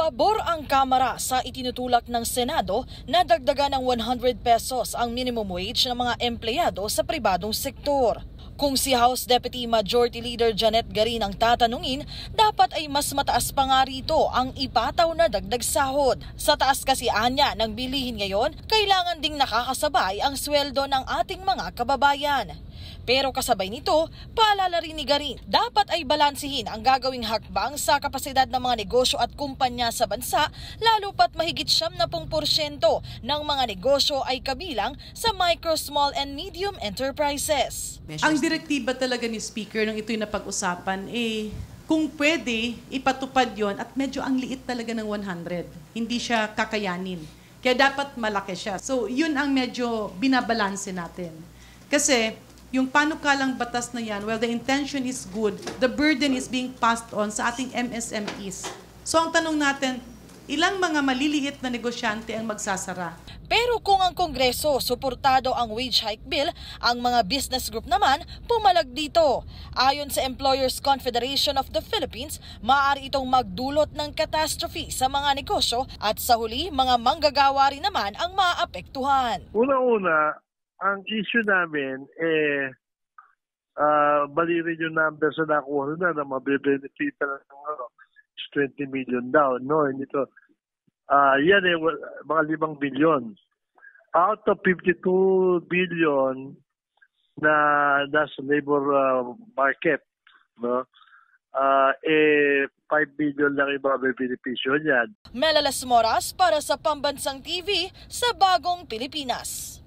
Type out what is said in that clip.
Pabor ang Kamara sa itinutulak ng Senado na dagdagan ng 100 pesos ang minimum wage ng mga empleyado sa pribadong sektor. Kung si House Deputy Majority Leader Janet Garin ang tatanungin, dapat ay mas mataas pa nga rito ang ipataw na dagdag sahod. Sa taas kasi anya ng bilihin ngayon, kailangan ding nakakasabay ang sweldo ng ating mga kababayan. Pero kasabay nito, paalala rin ni Garin, dapat ay balansihin ang gagawing hakbang sa kapasidad ng mga negosyo at kumpanya sa bansa, lalo pat mahigit 70% ng mga negosyo ay kabilang sa micro, small and medium enterprises. Ang direktiba talaga ni Speaker nung ito'y napag-usapan, kung pwede, ipatupad yon at medyo ang liit talaga ng 100. Hindi siya kakayanin. Kaya dapat malaki siya. So, yun ang medyo binabalanse natin. Kasi, yung panukalang batas na yan, well, the intention is good, the burden is being passed on sa ating MSMEs. So, ang tanong natin, ilang mga maliliit na negosyante ang magsasara? Pero kung ang Kongreso suportado ang wage hike bill, ang mga business group naman pumalag dito. Ayon sa Employers Confederation of the Philippines, maaari itong magdulot ng catastrophe sa mga negosyo at sa huli, mga manggagawa rin naman ang maapektuhan. Una-una, ang issue namin, bali rin yung numbers na nakuha na mabibenefita ng 20 million daw. No, hindi to. Yan mga 5 billion. Out of 52 billion na nasa labor market, no? 5 billion lang yung mga benepisyo niyan. Melalas Moras para sa Pambansang TV sa Bagong Pilipinas.